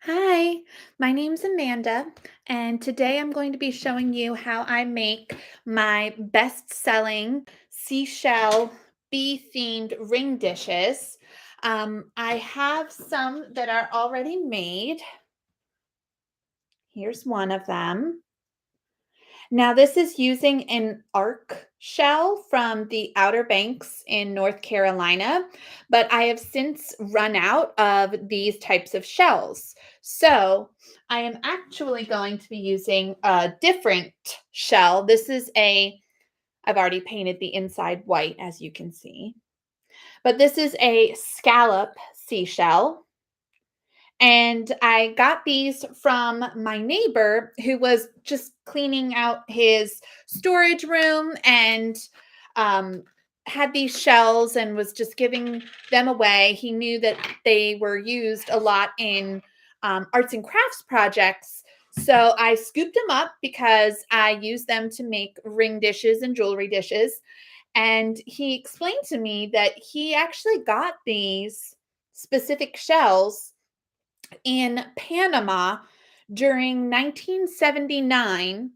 Hi, my name's Amanda, and today I'm going to be showing you how I make my best-selling seashell bee-themed ring dishes. I have some that are already made. Here's one of them. Now, this is using an arc shell from the Outer Banks in North Carolina, but I have since run out of these types of shells. So I am actually going to be using a different shell. I've already painted the inside white, as you can see, but this is a scallop seashell. And I got these from my neighbor who was just cleaning out his storage room and um, had these shells and was just giving them away. He knew that they were used a lot in arts and crafts projects. So I scooped them up because I use them to make ring dishes and jewelry dishes. And he explained to me that he actually got these specific shells in Panama during 1979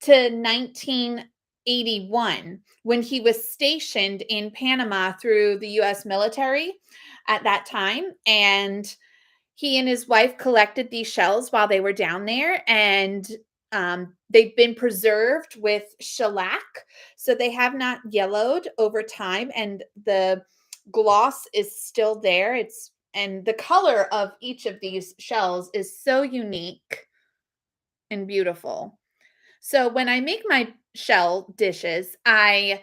to 1981 when he was stationed in Panama through the US military at that time. And he and his wife collected these shells while they were down there. And they've been preserved with shellac. So they have not yellowed over time. And the gloss is still there. And the color of each of these shells is so unique and beautiful. So when I make my shell dishes, I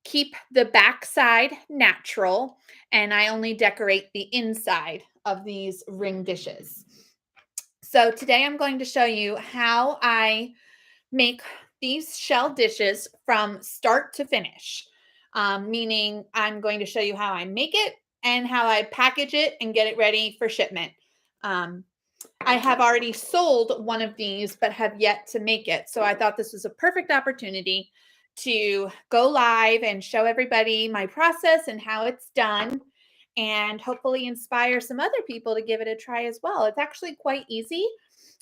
keep the backside natural and I only decorate the inside of these ring dishes. So today I'm going to show you how I make these shell dishes from start to finish. Meaning I'm going to show you how I make it and how I package it and get it ready for shipment. Um, I have already sold one of these, but have yet to make it. So I thought this was a perfect opportunity to go live and show everybody my process and how it's done, and hopefully inspire some other people to give it a try as well. It's actually quite easy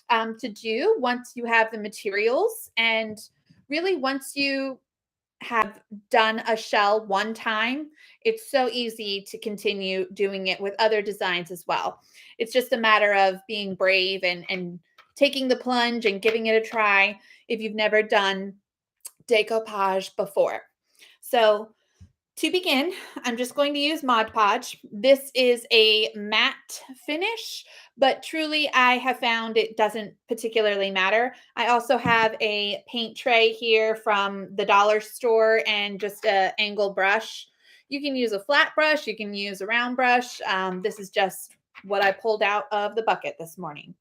to do once you have the materials. And really, once you have done a shell one time, it's so easy to continue doing it with other designs as well. It's just a matter of being brave and taking the plunge and giving it a try if you've never done decoupage before. So to begin, I'm just going to use Mod Podge. This is a matte finish, but truly I have found it doesn't particularly matter. I also have a paint tray here from the dollar store and just a angle brush. You can use a flat brush, you can use a round brush. This is just what I pulled out of the bucket this morning.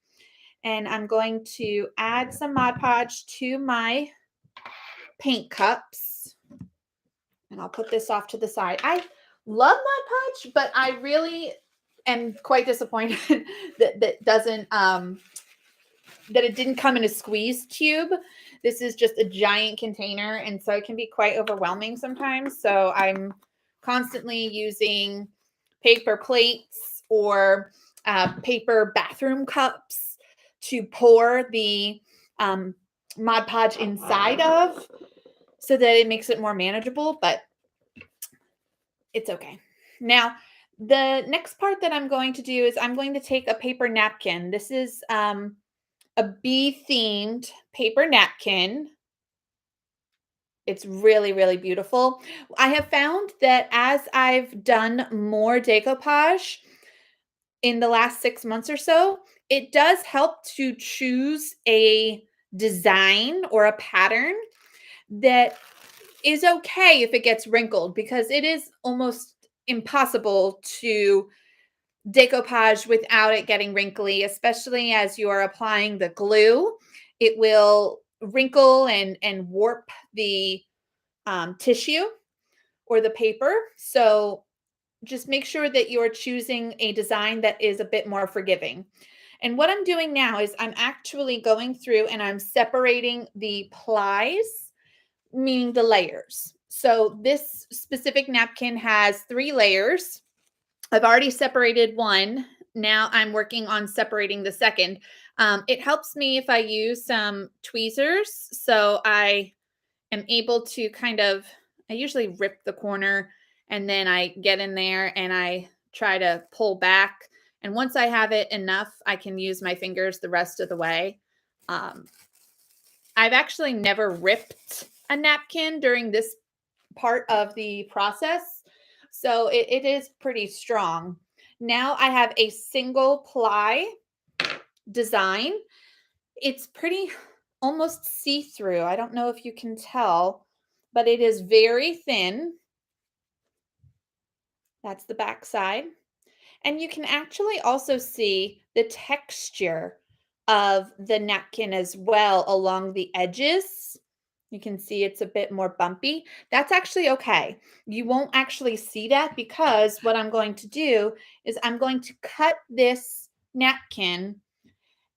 And I'm going to add some Mod Podge to my paint cups. And I'll put this off to the side. I love Mod Podge, but I really am quite disappointed that it didn't come in a squeeze tube. This is just a giant container, and so it can be quite overwhelming sometimes. So I'm constantly using paper plates or paper bathroom cups to pour the um, Mod Podge inside of, so that it makes it more manageable. But it's okay. Now, the next part that I'm going to do is I'm going to take a paper napkin. This is a bee themed paper napkin. It's really, really beautiful. I have found that as I've done more decoupage in the last 6 months or so, it does help to choose a design or a pattern that is okay if it gets wrinkled, because it is almost impossible to decoupage without it getting wrinkly, especially as you are applying the glue. It will wrinkle and warp the tissue or the paper. So just make sure that you're choosing a design that is a bit more forgiving. And what I'm doing now is I'm actually going through and I'm separating the plies, meaning the layers. So this specific napkin has 3 layers. I've already separated one now I'm working on separating the second. It helps me if I use some tweezers. So I am able to I usually rip the corner and then I get in there and I try to pull back. And once I have it enough, I can use my fingers the rest of the way. Um, I've actually never ripped a napkin during this part of the process. So it is pretty strong. Now I have a single ply design. It's pretty almost see-through. I don't know if you can tell, but it is very thin. That's the back side. And you can actually also see the texture of the napkin as well along the edges. You can see it's a bit more bumpy. That's actually okay. You won't actually see that because what I'm going to do is I'm going to cut this napkin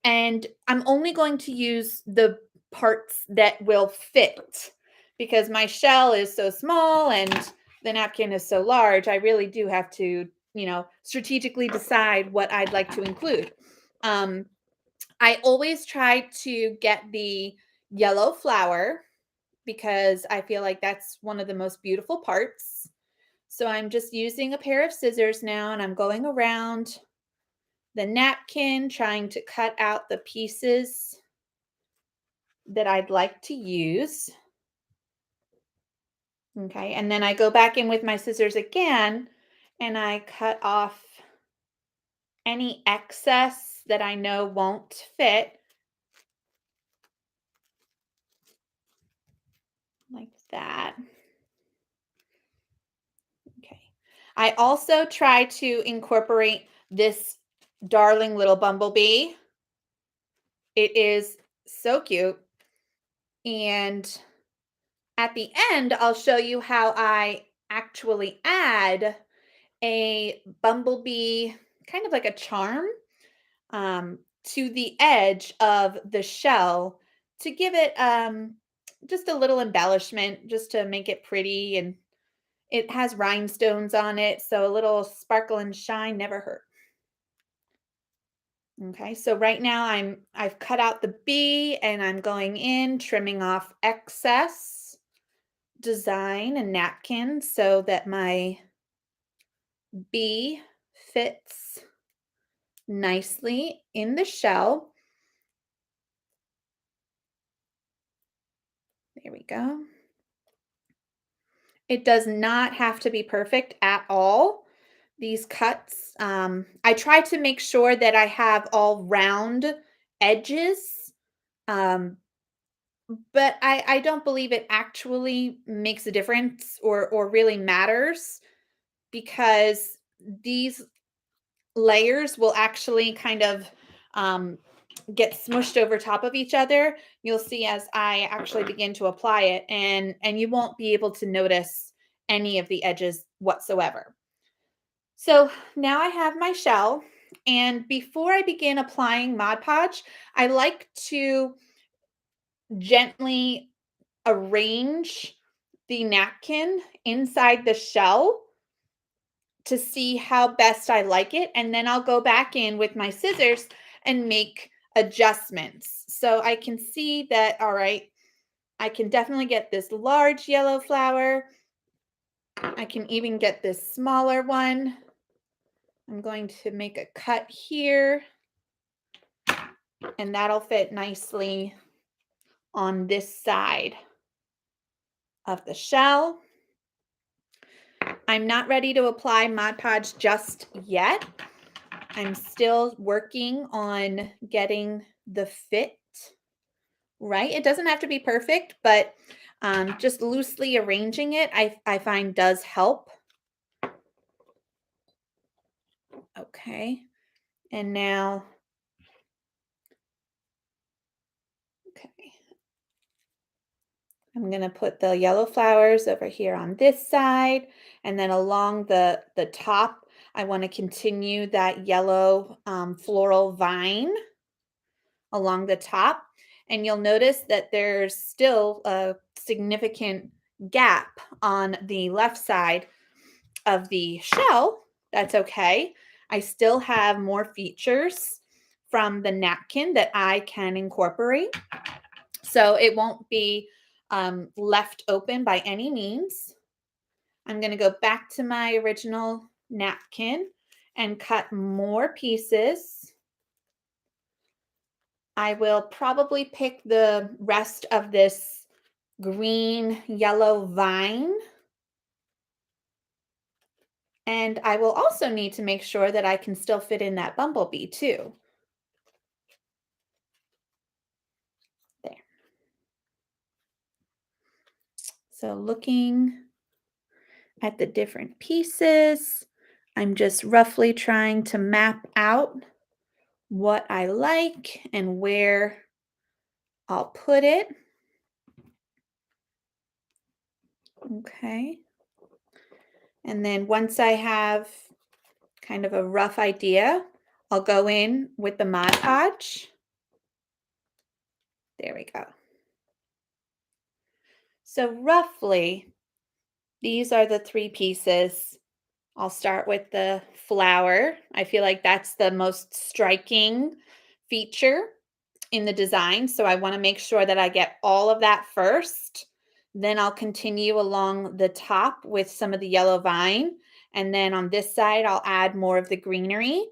and I'm only going to use the parts that will fit because my shell is so small and the napkin is so large. I really do have to, strategically decide what I'd like to include. Um, I always try to get the yellow flower because I feel like that's one of the most beautiful parts. So I'm just using a pair of scissors now and I'm going around the napkin, trying to cut out the pieces that I'd like to use. Okay, and then I go back in with my scissors again and I cut off any excess that I know won't fit, like that. Okay. I also try to incorporate this darling little bumblebee. It is so cute. And at the end, I'll show you how I actually add a bumblebee, kind of like a charm, to the edge of the shell to give it just a little embellishment, just to make it pretty. And it has rhinestones on it, so a little sparkle and shine never hurt. Okay, so right now I've cut out the bee and I'm going in, trimming off excess design and napkins so that my bee fits nicely in the shell. There we go. It does not have to be perfect at all. These cuts, I try to make sure that I have all round edges, um, but I don't believe it actually makes a difference or really matters because these layers will actually kind of um, get smushed over top of each other. You'll see as I actually begin to apply it, and you won't be able to notice any of the edges whatsoever. So now I have my shell, and before I begin applying Mod Podge, I like to gently arrange the napkin inside the shell to see how best I like it. And then I'll go back in with my scissors and make adjustments. So I can see that, all right, I can definitely get this large yellow flower. I can even get this smaller one. I'm going to make a cut here, and that'll fit nicely on this side of the shell. I'm not ready to apply Mod Podge just yet. I'm still working on getting the fit right. It doesn't have to be perfect, but just loosely arranging it, I find does help. Okay. And now, okay, I'm going to put the yellow flowers over here on this side, and then along the top, I want to continue that yellow floral vine along the top. And you'll notice that there's still a significant gap on the left side of the shell. That's okay. I still have more features from the napkin that I can incorporate. So it won't be left open by any means. I'm going to go back to my original napkin and cut more pieces. I will probably pick the rest of this green yellow vine. And I will also need to make sure that I can still fit in that bumblebee too. There. So looking at the different pieces, I'm just roughly trying to map out what I like and where I'll put it. Okay. And then once I have kind of a rough idea, I'll go in with the Mod Podge. There we go. So roughly, these are the three pieces. I'll start with the flower. I feel like that's the most striking feature in the design. So I want to make sure that I get all of that first. Then I'll continue along the top with some of the yellow vine. And then on this side, I'll add more of the greenery.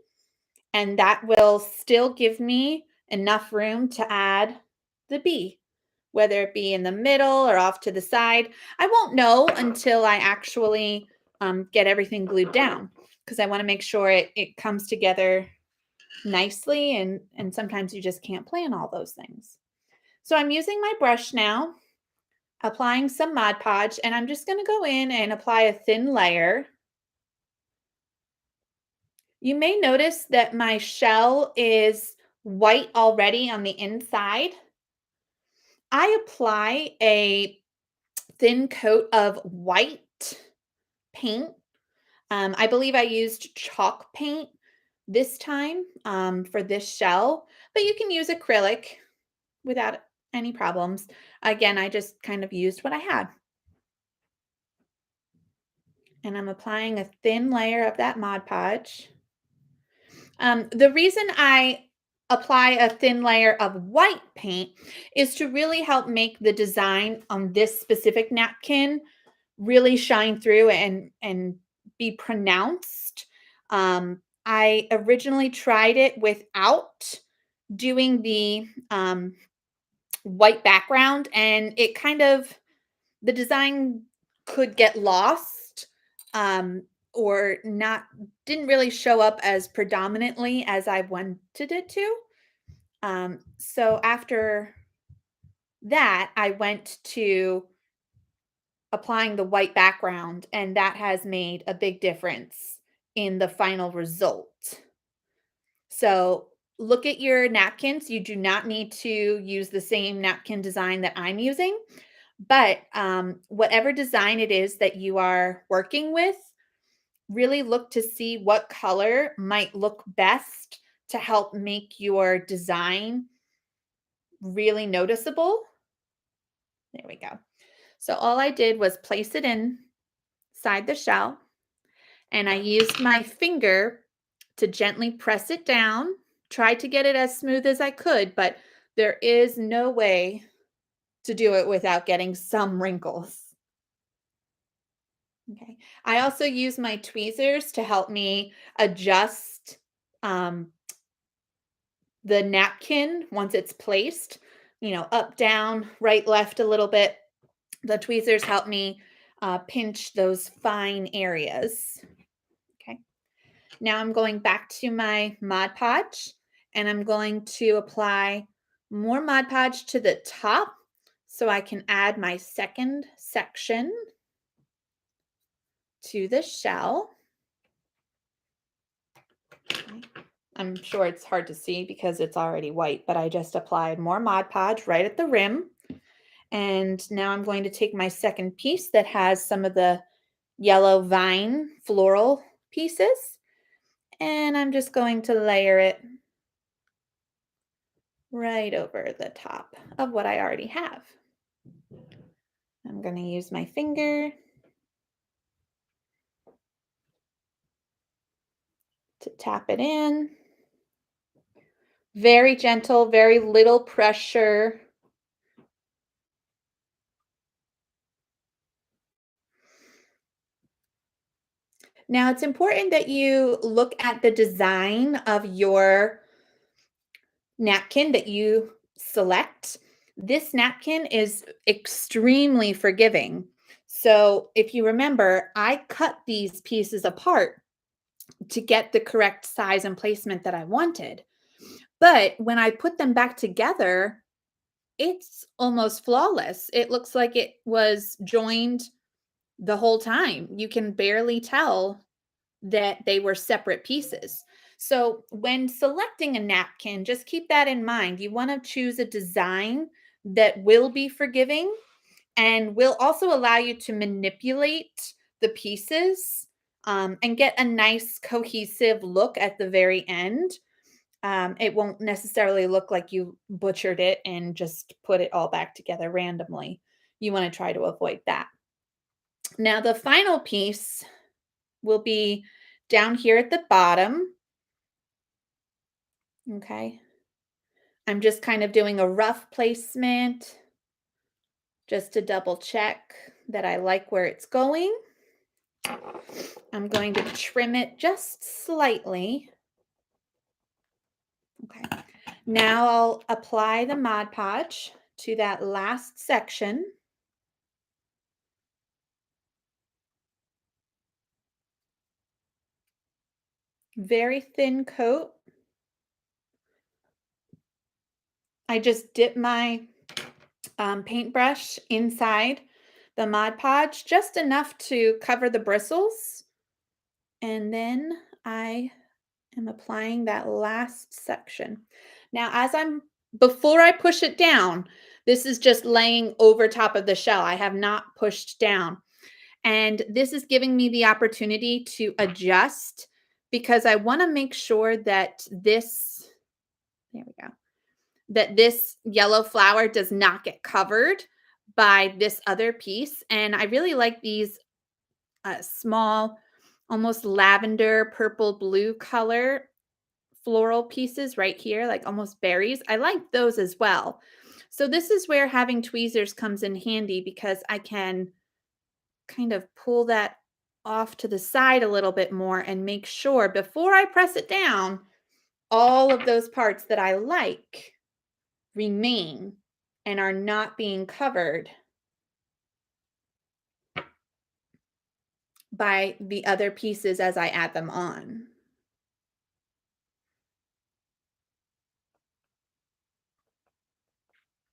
And that will still give me enough room to add the bee, whether it be in the middle or off to the side. I won't know until I actually get everything glued down, because I want to make sure it comes together nicely, and sometimes you just can't plan all those things. So I'm using my brush now, applying some Mod Podge, and I'm just going to go in and apply a thin layer. You may notice that my shell is white already on the inside. I apply a thin coat of white paint. I believe I used chalk paint this time for this shell, but you can use acrylic without any problems. Again, I just kind of used what I had. And I'm applying a thin layer of that Mod Podge. The reason I apply a thin layer of white paint is to really help make the design on this specific napkin really shine through and be pronounced. I originally tried it without doing the white background, and it kind of, the design could get lost, um, or not, didn't really show up as predominantly as I wanted it to. So after that, I went to applying the white background, and that has made a big difference in the final result. So look at your napkins. You do not need to use the same napkin design that I'm using, but whatever design it is that you are working with, really look to see what color might look best to help make your design really noticeable. There we go. So all I did was place it inside the shell, and I used my finger to gently press it down. Tried to get it as smooth as I could, but there is no way to do it without getting some wrinkles. Okay. I also use my tweezers to help me adjust um, the napkin once it's placed, up, down, right, left a little bit. The tweezers help me pinch those fine areas. Okay. Now I'm going back to my Mod Podge, and I'm going to apply more Mod Podge to the top so I can add my second section to the shell. Okay. I'm sure it's hard to see because it's already white, but I just applied more Mod Podge right at the rim. And now I'm going to take my second piece that has some of the yellow vine floral pieces, and I'm just going to layer it right over the top of what I already have. I'm going to use my finger to tap it in. Very gentle, very little pressure. Now, it's important that you look at the design of your napkin that you select. This napkin is extremely forgiving. So, if you remember, I cut these pieces apart to get the correct size and placement that I wanted. But when I put them back together, it's almost flawless. It looks like it was joined the whole time. You can barely tell that they were separate pieces. So, when selecting a napkin, just keep that in mind. You want to choose a design that will be forgiving and will also allow you to manipulate the pieces and get a nice cohesive look at the very end. It won't necessarily look like you butchered it and just put it all back together randomly. You want to try to avoid that. Now, the final piece will be down here at the bottom. Okay. I'm just kind of doing a rough placement just to double check that I like where it's going. I'm going to trim it just slightly. Okay. Now I'll apply the Mod Podge to that last section. Very thin coat. I just dip my paintbrush inside the Mod Podge just enough to cover the bristles. And then I am applying that last section. Now, before I push it down, this is just laying over top of the shell. I have not pushed down. And this is giving me the opportunity to adjust because I want to make sure that there we go, that this yellow flower does not get covered by this other piece. And I really like these small, almost lavender, purple, blue color floral pieces right here, like almost berries. I like those as well. So this is where having tweezers comes in handy because I can kind of pull that off to the side a little bit more and make sure before I press it down, all of those parts that I like remain and are not being covered by the other pieces as I add them on.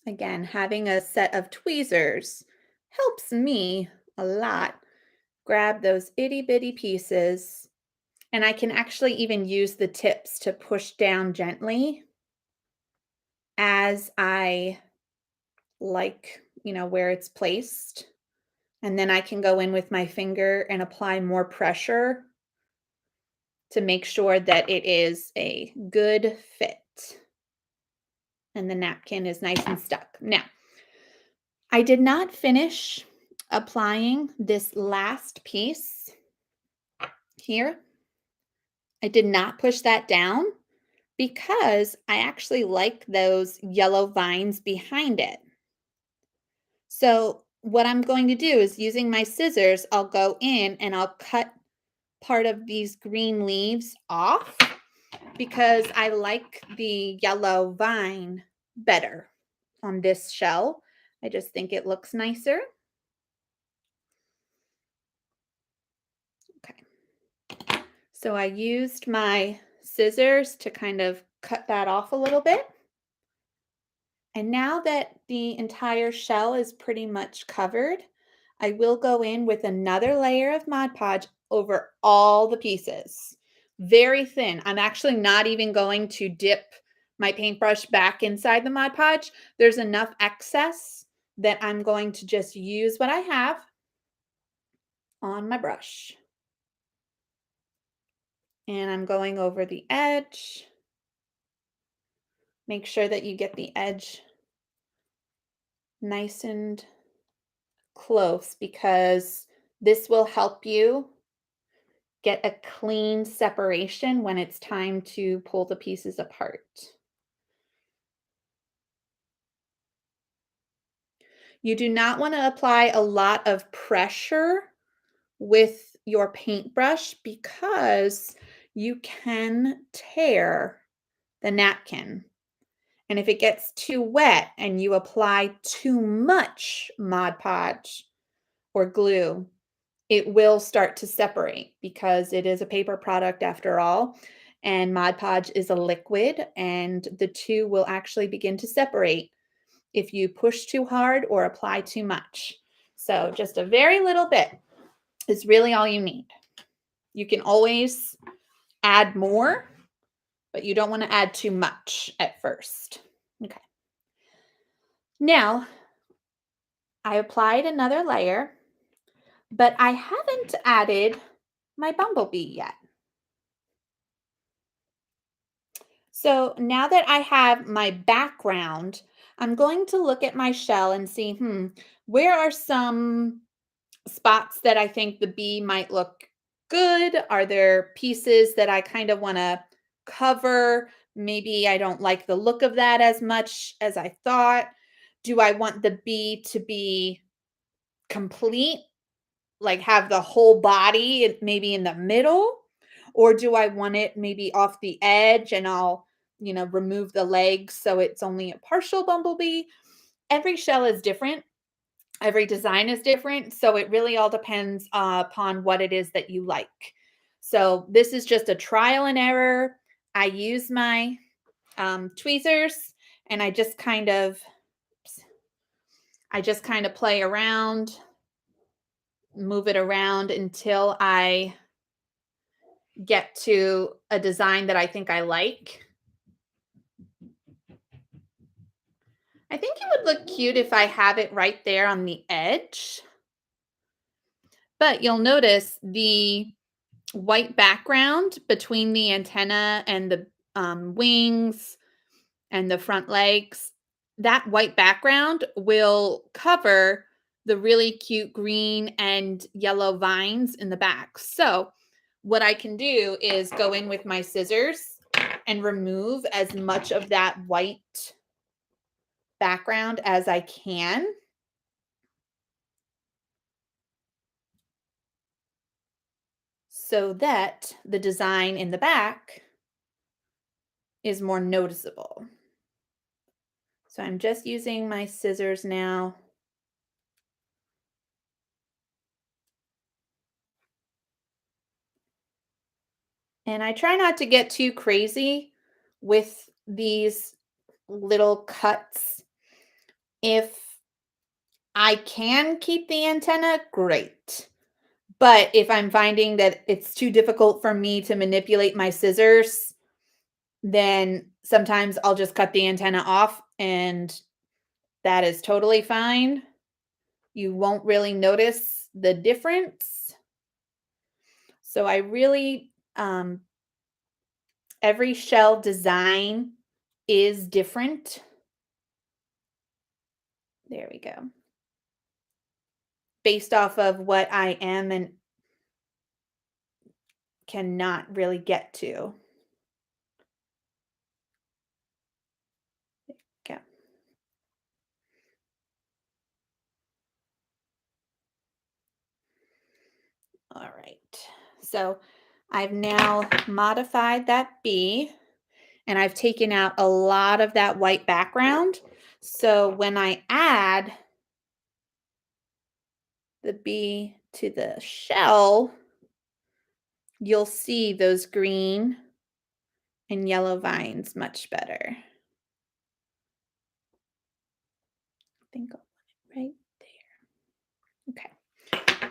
Again, having a set of tweezers helps me a lot grab those itty bitty pieces. And I can actually even use the tips to push down gently as I where it's placed. And then I can go in with my finger and apply more pressure to make sure that it is a good fit and the napkin is nice and stuck. Now, I did not finish applying this last piece here. I did not push that down because I actually like those yellow vines behind it. So what I'm going to do is using my scissors, I'll go in and I'll cut part of these green leaves off because I like the yellow vine better on this shell. I just think it looks nicer. Okay. So I used my scissors to kind of cut that off a little bit. And now that the entire shell is pretty much covered, I will go in with another layer of Mod Podge over all the pieces. Very thin. I'm actually not even going to dip my paintbrush back inside the Mod Podge. There's enough excess that I'm going to just use what I have on my brush. And I'm going over the edge. Make sure that you get the edge nice and close because this will help you get a clean separation when it's time to pull the pieces apart. You do not want to apply a lot of pressure with your paintbrush because you can tear the napkin. And if it gets too wet and you apply too much Mod Podge or glue, it will start to separate because it is a paper product after all. And Mod Podge is a liquid, and the two will actually begin to separate if you push too hard or apply too much. So just a very little bit is really all you need. You can always add more, but you don't want to add too much at first. Okay. Now, I applied another layer, but I haven't added my bumblebee yet. So now that I have my background, I'm going to look at my shell and see, where are some spots that I think the bee might look good? Are there pieces that I kind of want to cover? Maybe I don't like the look of that as much as I thought. Do I want the bee to be complete, like have the whole body maybe in the middle? Or do I want it maybe off the edge and I'll, remove the legs so it's only a partial bumblebee? Every shell is different. Every design is different, so it really all depends upon what it is that you like. So this is just a trial and error. I use my tweezers, and I just kind of play around, move it around until I get to a design that I think I like. I think it would look cute if I have it right there on the edge. But you'll notice the white background between the antenna and the wings and the front legs. That white background will cover the really cute green and yellow vines in the back. So what I can do is go in with my scissors and remove as much of that white background as I can. So that the design in the back is more noticeable. So I'm just using my scissors now. And I try not to get too crazy with these little cuts. If I can keep the antenna, great. But if I'm finding that it's too difficult for me to manipulate my scissors, then sometimes I'll just cut the antenna off, and that is totally fine. You won't really notice the difference. So I really, every shell design is different. There we go. Based off of what I am and cannot really get to. Okay. All right. So I've now modified that bee, and I've taken out a lot of that white background. So when I add the bee to the shell, you'll see those green and yellow vines much better. I think I'll put it right there. Okay.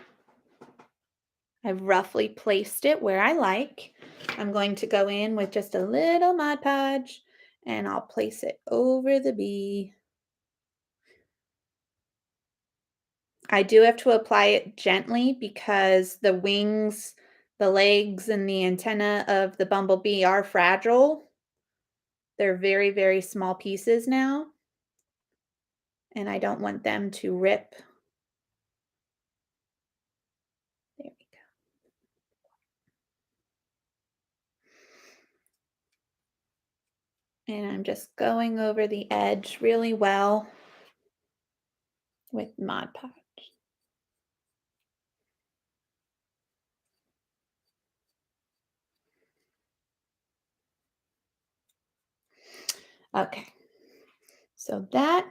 I've roughly placed it where I like. I'm going to go in with just a little Mod Podge, and I'll place it over the bee. I do have to apply it gently because the wings, the legs, and the antenna of the bumblebee are fragile. They're very, very small pieces now, and I don't want them to rip. There we go. And I'm just going over the edge really well with Mod Podge. Okay, so that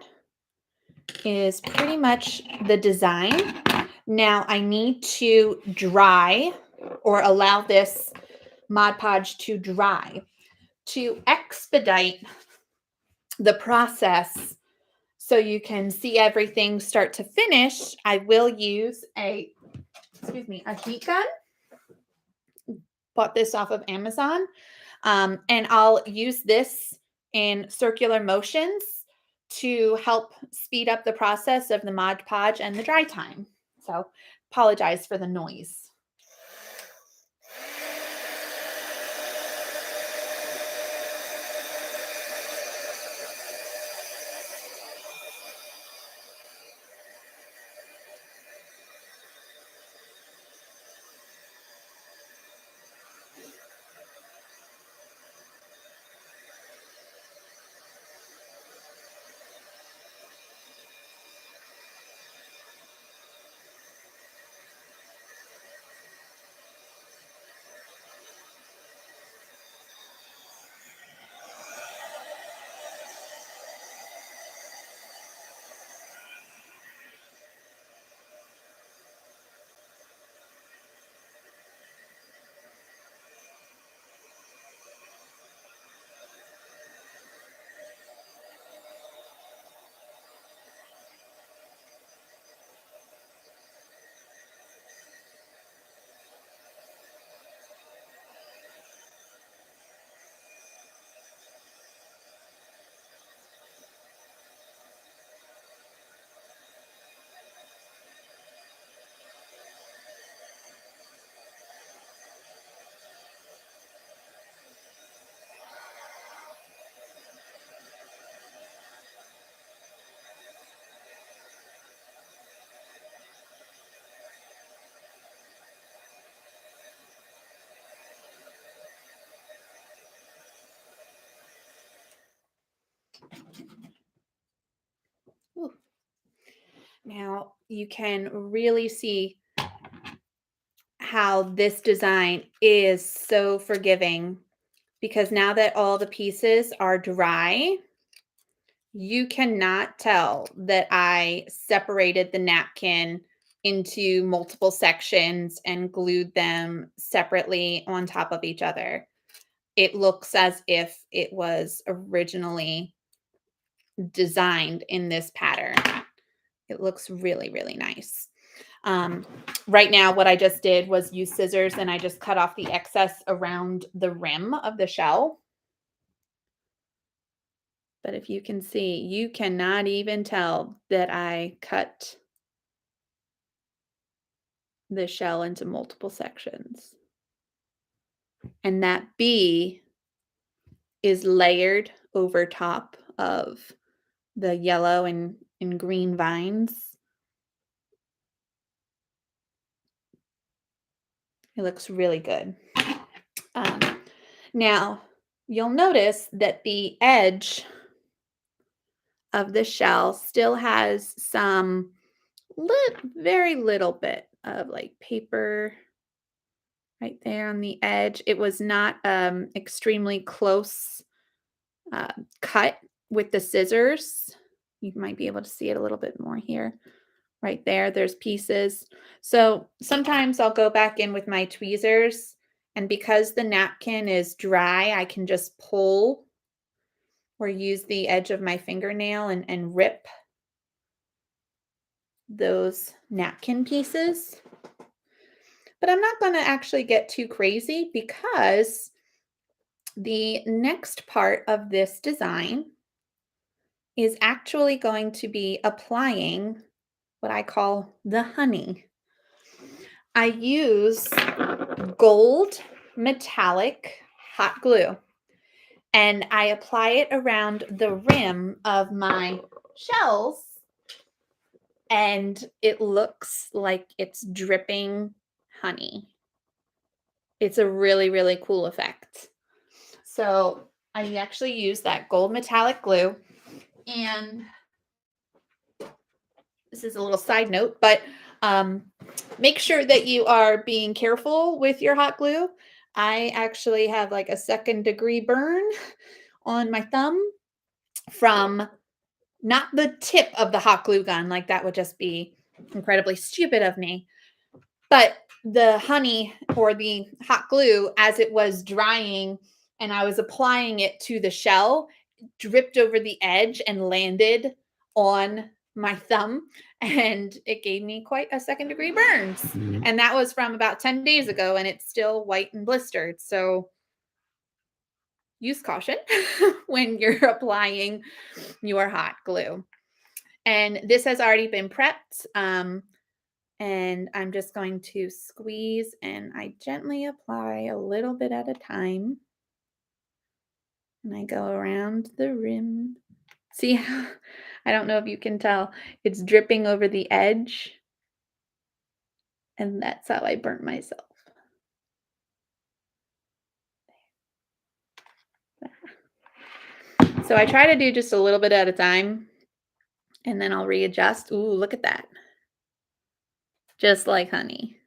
is pretty much the design. Now I need to dry or allow this Mod Podge to dry. To expedite the process so you can see everything start to finish, I will use a heat gun. Bought this off of Amazon. And I'll use this in circular motions to help speed up the process of the Mod Podge and the dry time. So apologize for the noise. Ooh. Now you can really see how this design is so forgiving because now that all the pieces are dry, you cannot tell that I separated the napkin into multiple sections and glued them separately on top of each other. It looks as if it was originally designed in this pattern. It looks really, really nice. Um, right now, what I just did was use scissors and I just cut off the excess around the rim of the shell. But if you can see, you cannot even tell that I cut the shell into multiple sections. And that bee is layered over top of the yellow and green vines. It looks really good. Um, Now, you'll notice that the edge of the shell still has some very little bit of like paper right there on the edge. It was not extremely close uh, cut with the scissors. You might be able to see it a little bit more here. Right there, there's pieces. So sometimes I'll go back in with my tweezers, and because the napkin is dry, I can just pull or use the edge of my fingernail and rip those napkin pieces. But I'm not going to actually get too crazy because the next part of this design is actually going to be applying what I call the honey. I use gold metallic hot glue and I apply it around the rim of my shells and it looks like it's dripping honey. It's a really, really cool effect. So I actually use that gold metallic glue. And this is a little side note, but um, make sure that you are being careful with your hot glue. I actually have like a second-degree burn on my thumb from not the tip of the hot glue gun, like that would just be incredibly stupid of me, but the honey or the hot glue as it was drying and I was applying it to the shell, dripped over the edge and landed on my thumb, and it gave me quite a second-degree burns. And that was from about 10 days ago, and it's still white and blistered. So use caution when you're applying your hot glue. And this has already been prepped. And I'm just going to squeeze and I gently apply a little bit at a time. And I go around the rim. See, I don't know if you can tell, it's dripping over the edge. And that's how I burnt myself. So I try to do just a little bit at a time and then I'll readjust. Ooh, look at that. Just like honey.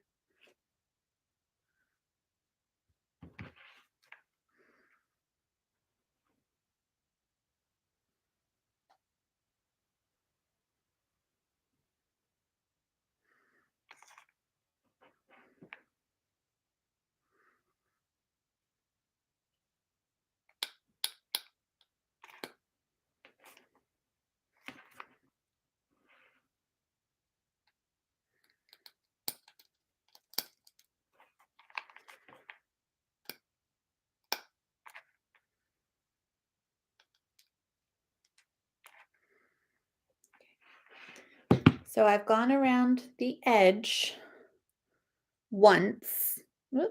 So I've gone around the edge once. Whoop.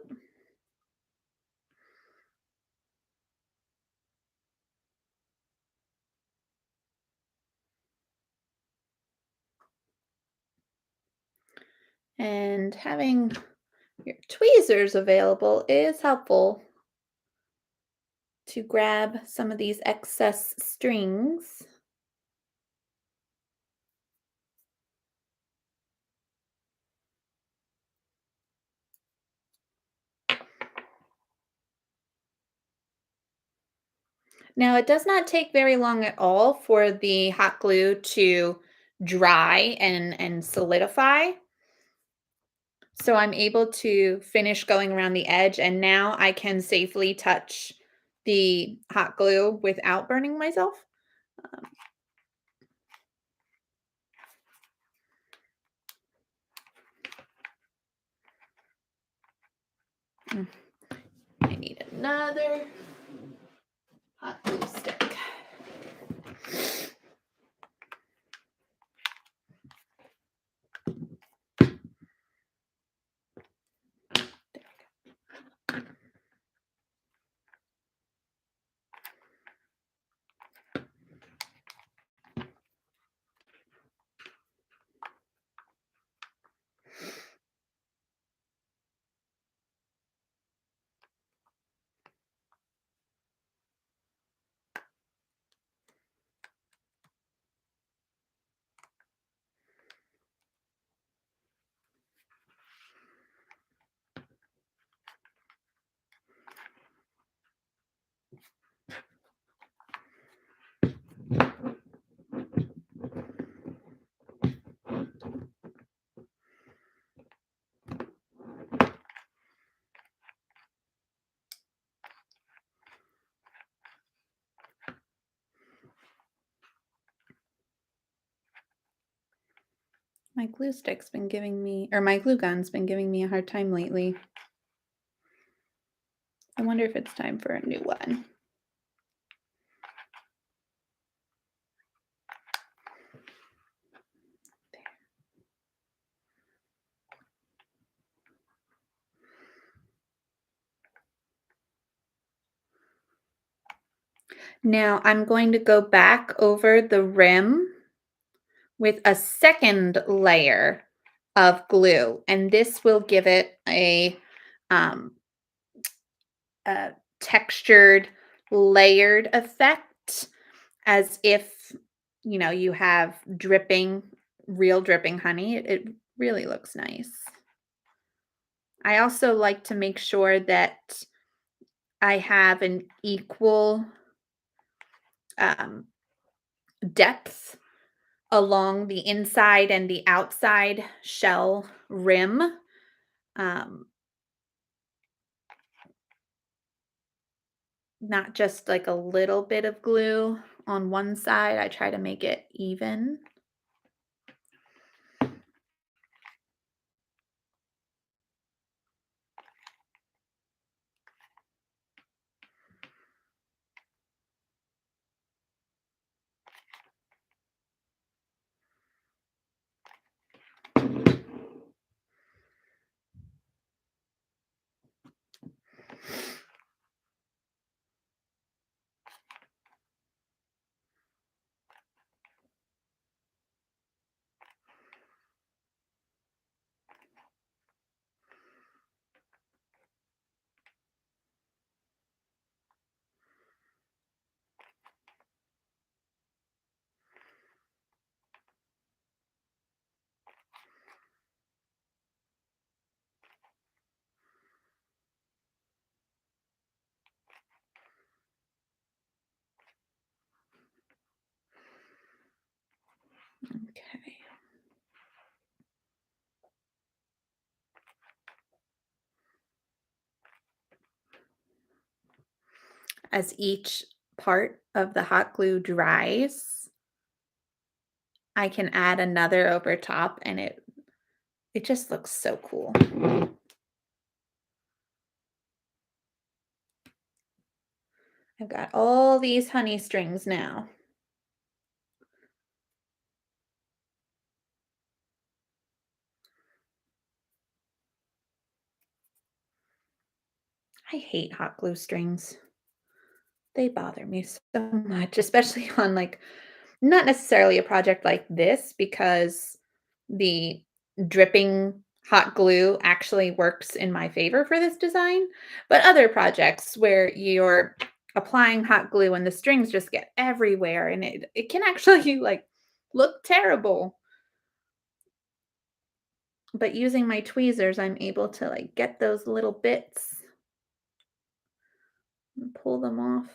And having your tweezers available is helpful to grab some of these excess strings. Now, it does not take very long at all for the hot glue to dry and solidify. So I'm able to finish going around the edge, and now I can safely touch the hot glue without burning myself. Um, I need another hot glue stick. My glue stick's been giving me, or my glue gun's been giving me a hard time lately. I wonder if it's time for a new one. Now I'm going to go back over the rim with a second layer of glue, and this will give it um, a textured layered effect as if, you have real dripping honey. It really looks nice. I also like to make sure that I have an equal um, depth along the inside and the outside shell rim. Um, Not just like a little bit of glue on one side. I try to make it even. Okay. As each part of the hot glue dries, I can add another over top and it just looks so cool. I've got all these honey strings now. I hate hot glue strings. They bother me so much, especially on like not necessarily a project like this because the dripping hot glue actually works in my favor for this design, but other projects where you're applying hot glue and the strings just get everywhere and it can actually like look terrible. But using my tweezers, I'm able to like get those little bits and pull them off.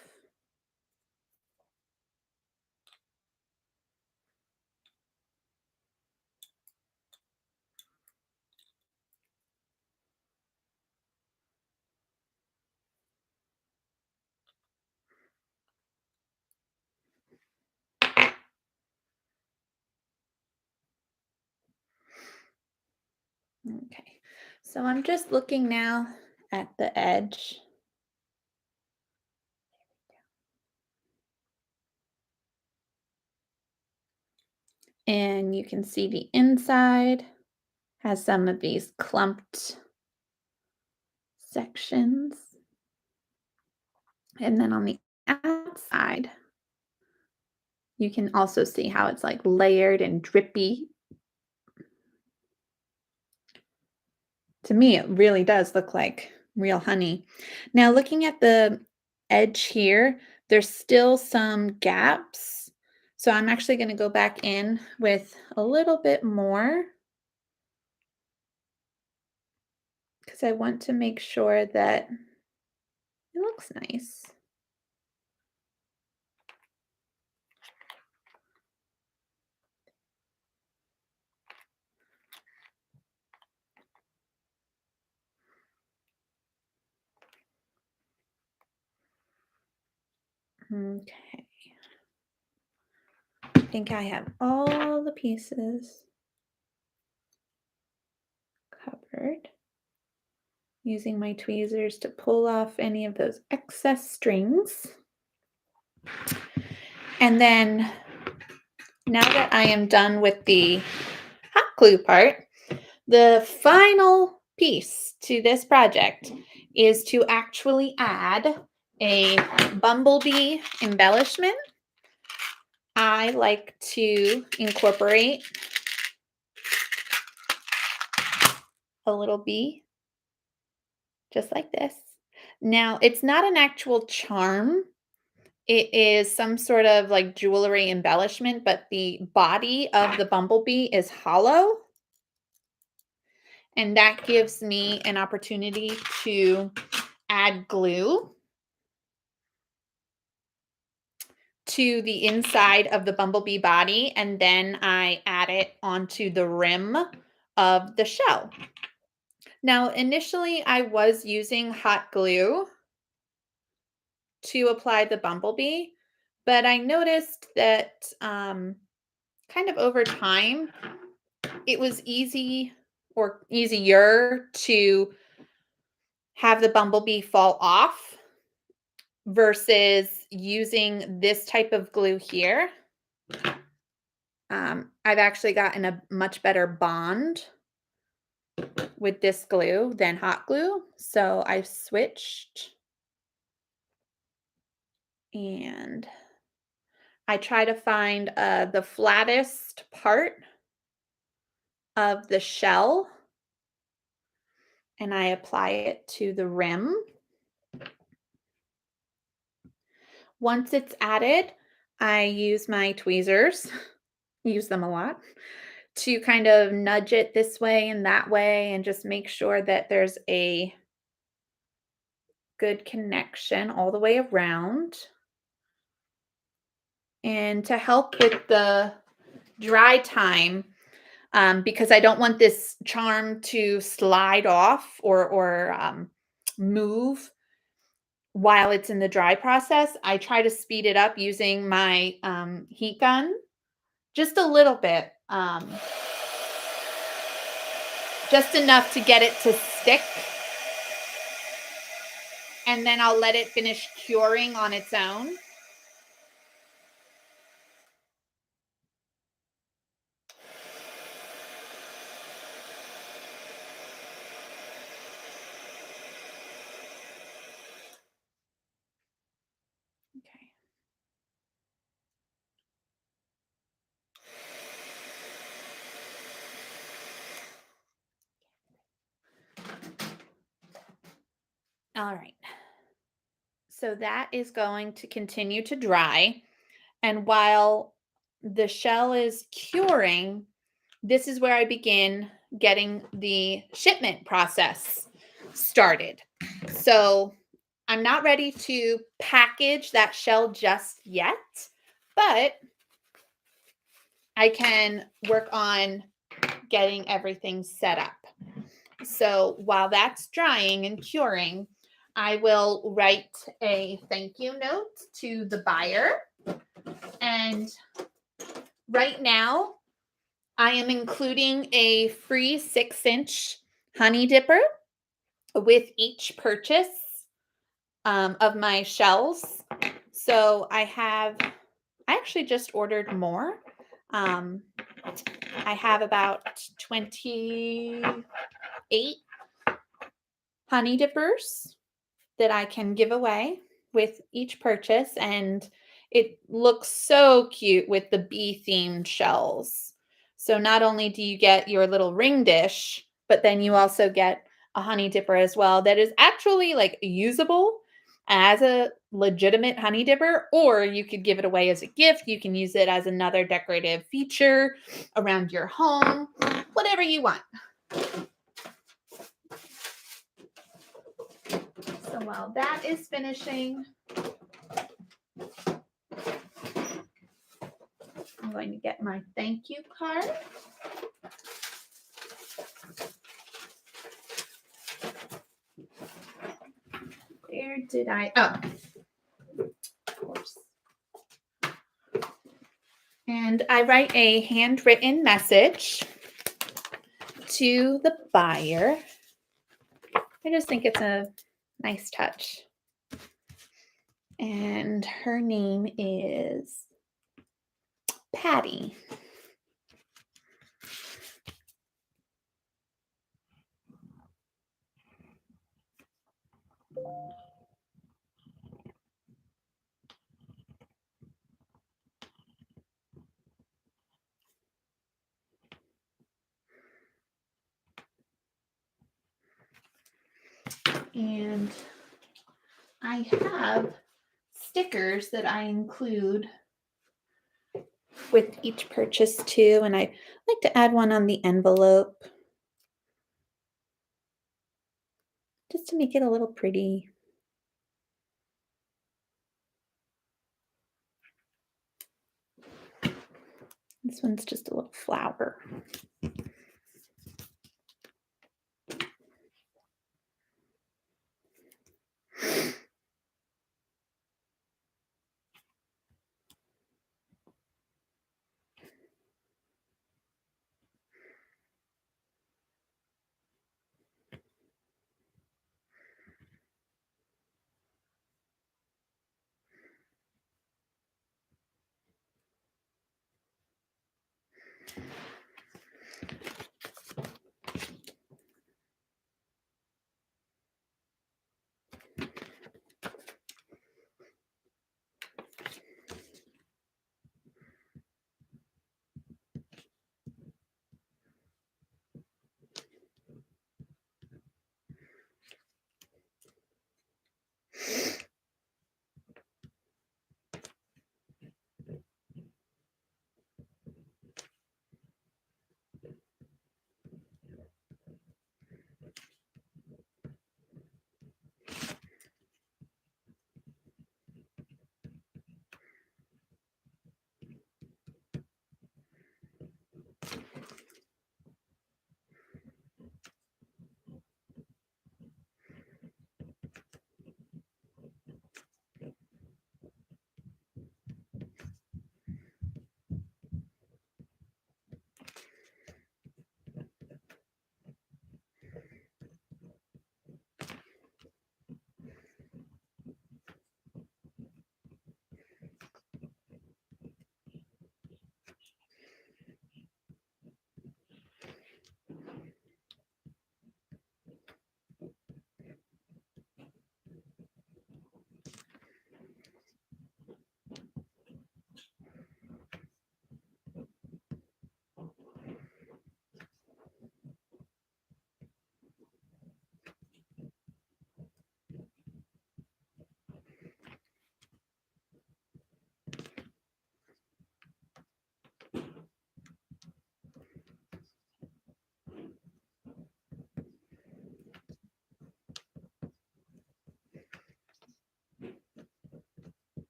Okay, so I'm just looking now at the edge. And you can see the inside has some of these clumped sections. And then on the outside, you can also see how it's like layered and drippy. To me, it really does look like real honey. Now, looking at the edge here, there's still some gaps. So I'm actually going to go back in with a little bit more because I want to make sure that it looks nice. Okay. I think I have all the pieces covered. Using my tweezers to pull off any of those excess strings. And then now that I am done with the hot glue part, the final piece to this project is to actually add a bumblebee embellishment. I like to incorporate a little bee just like this. Now, it's not an actual charm, It is some sort of like jewelry embellishment, but the body of the bumblebee is hollow. And that gives me an opportunity to add glue to the inside of the bumblebee body, and then I add it onto the rim of the shell. Now, initially, I was using hot glue to apply the bumblebee, but I noticed that kind of over time, it was easy or easier to have the bumblebee fall off versus using this type of glue here. I've actually gotten a much better bond with this glue than hot glue. So I've switched and I try to find the flattest part of the shell and I apply it to the rim. Once it's added, I use my tweezers, use them a lot, to kind of nudge it this way and that way and just make sure that there's a good connection all the way around. And to help with the dry time, because I don't want this charm to slide off or move while it's in the dry process, I try to speed it up using my heat gun just a little bit, just enough to get it to stick. And then I'll let it finish curing on its own. Okay. All right. So that is going to continue to dry. And while the shell is curing, this is where I begin getting the shipment process started. So I'm not ready to package that shell just yet, but I can work on getting everything set up. So while that's drying and curing, I will write a thank you note to the buyer. And right now, I am including a free 6-inch honey dipper with each purchase of my shells. So I actually just ordered more. I have about 28 honey dippers that I can give away with each purchase. And it looks so cute with the bee themed shells. So not only do you get your little ring dish, but then you also get a honey dipper as well that is actually like usable as a legitimate honey dipper, or you could give it away as a gift. You can use it as another decorative feature around your home, whatever you want. So while that is finishing, I'm going to get my thank you card. Where did I? Oh, of course. And I write a handwritten message to the buyer. I just think it's a nice touch. And her name is Patty. And I have stickers that I include with each purchase too, and I like to add one on the envelope just to make it a little pretty. This one's just a little flower.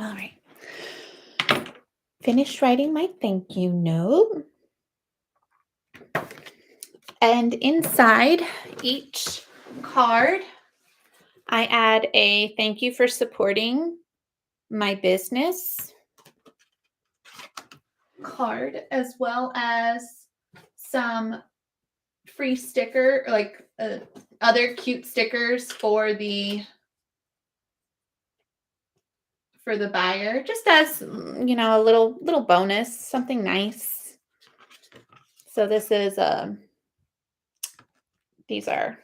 All right. Finished writing my thank you note. And inside each card, I add a thank you for supporting my business card, as well as some free sticker, like other cute stickers for the buyer, just as a little bonus, something nice. So this is these are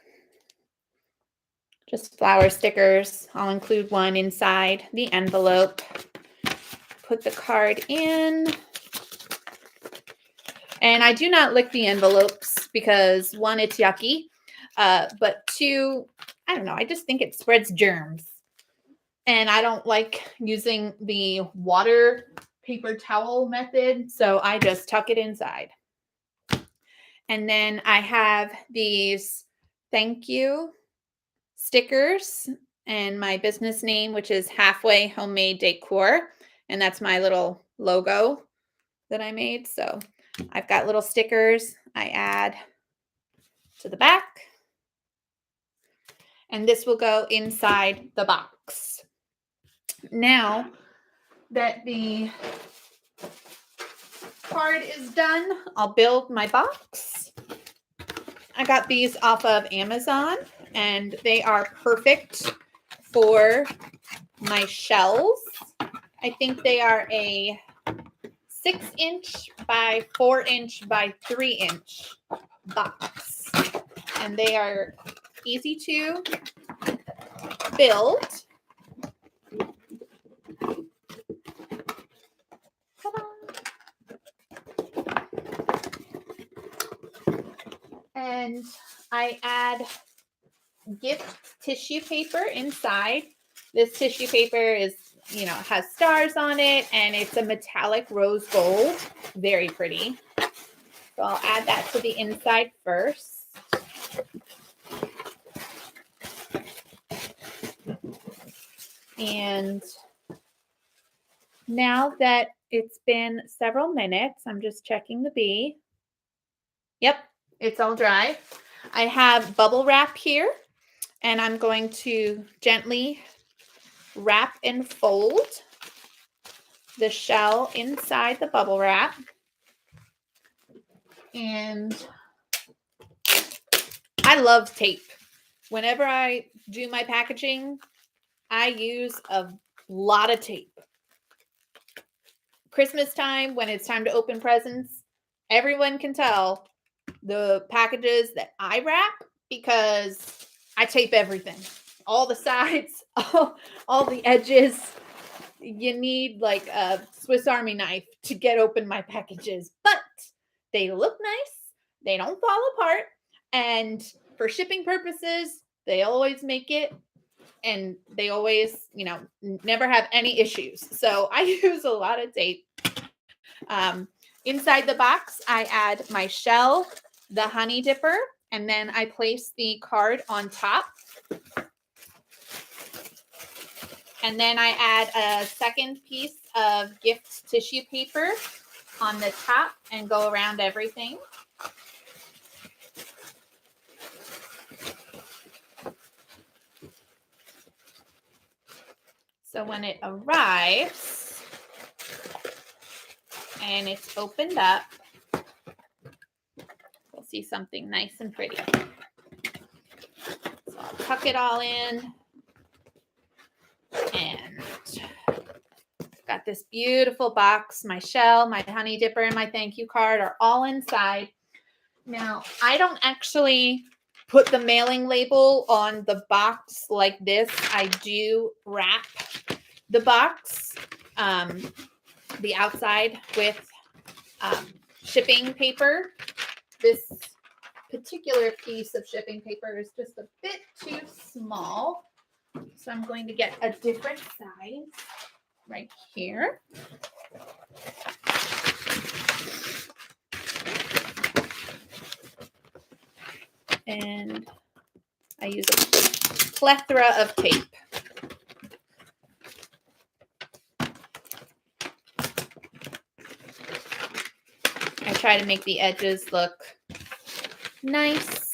just flower stickers. I'll include one inside the envelope. Put the card in. And I do not lick the envelopes because, one, it's yucky. But two, I don't know, I just think it spreads germs. And I don't like using the water paper towel method, so I just tuck it inside. And then I have these thank you stickers and my business name, which is Halfway Homemade Decor. And that's my little logo that I made. So I've got little stickers I add to the back. And this will go inside the box. Now that the card is done, I'll build my box. I got these off of Amazon, and they are perfect for my shells. I think they are a 6-inch by 4-inch by 3-inch box, and they are easy to build. And I add gift tissue paper inside. This tissue paper is, has stars on it, and it's a metallic rose gold. Very pretty. So I'll add that to the inside first. And now that it's been several minutes, I'm just checking the bee. Yep, it's all dry. I have bubble wrap here, and I'm going to gently wrap and fold the shell inside the bubble wrap. And I love tape. Whenever I do my packaging, I use a lot of tape. Christmas time, when it's time to open presents, everyone can tell the packages that I wrap because I tape everything. All the sides, all the edges. You need like a Swiss Army knife to get open my packages, but they look nice. They don't fall apart. And for shipping purposes, they always make it, and they always, never have any issues. So I use a lot of tape. Inside the box, I add my shell, the honey dipper, and then I place the card on top. And then I add a second piece of gift tissue paper on the top and go around everything. So when it arrives and it's opened up, we'll see something nice and pretty. So I'll tuck it all in, and got this beautiful box. My shell, my honey dipper, and my thank you card are all inside. Now, I don't actually put the mailing label on the box like this. I do wrap the box, the outside, with shipping paper. This particular piece of shipping paper is just a bit too small, so I'm going to get a different size right here. And I use a plethora of tape. I try to make the edges look nice.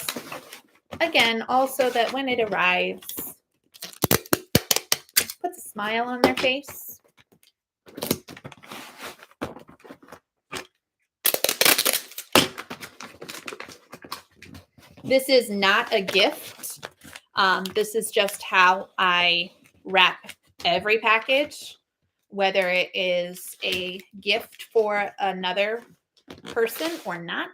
Again, also that when it arrives, puts a smile on their face. This is not a gift. This is just how I wrap every package, whether it is a gift for another person or not.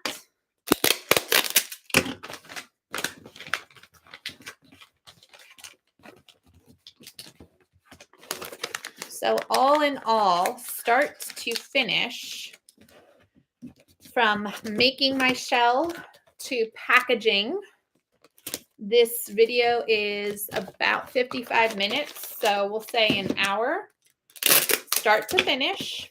So all in all, start to finish, from making my shell to packaging, this video is about 55 minutes. So we'll say an hour, start to finish.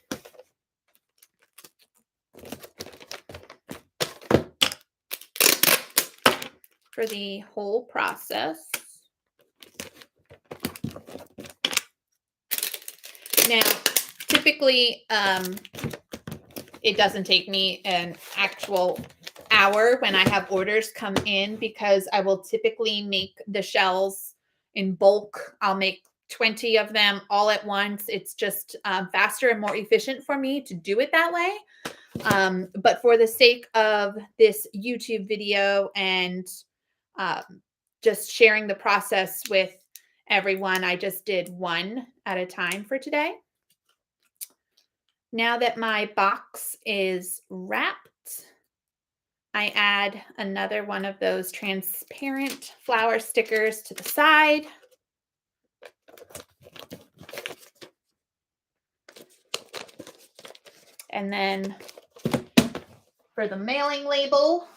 For the whole process. Now, typically, it doesn't take me an actual hour when I have orders come in, because I will typically make the shells in bulk. I'll make 20 of them all at once. It's just faster and more efficient for me to do it that way. But for the sake of this YouTube video and just sharing the process with everyone, I just did one at a time for today. Now that my box is wrapped, I add another one of those transparent flower stickers to the side. And then for the mailing label,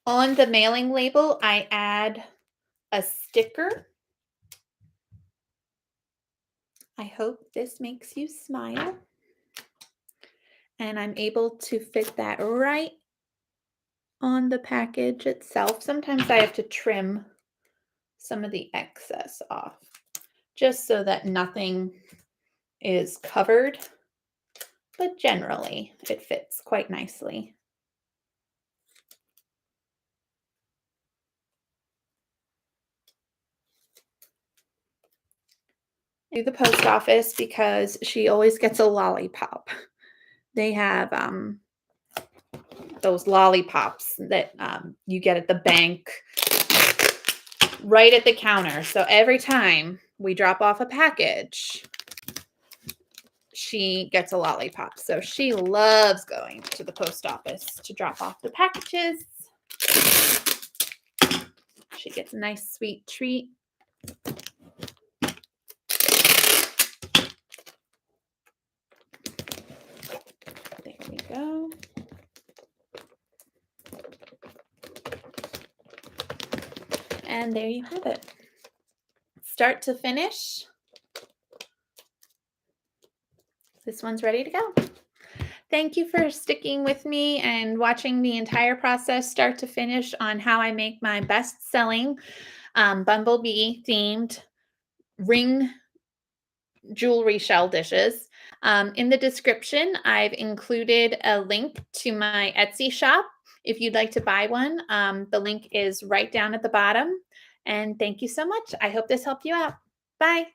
on the mailing label, I add a sticker. I hope this makes you smile. And I'm able to fit that right on the package itself. Sometimes I have to trim some of the excess off, just so that nothing is covered, but generally it fits quite nicely. To the post office because she always gets a lollipop. They have those lollipops that you get at the bank right at the counter. So every time we drop off a package, she gets a lollipop. So she loves going to the post office to drop off the packages. She gets a nice sweet treat. There we go. And there you have it. Start to finish. This one's ready to go. Thank you for sticking with me and watching the entire process start to finish on how I make my best-selling bumblebee themed ring jewelry shell dishes. In the description, I've included a link to my Etsy shop. If you'd like to buy one, the link is right down at the bottom. And thank you so much. I hope this helped you out. Bye.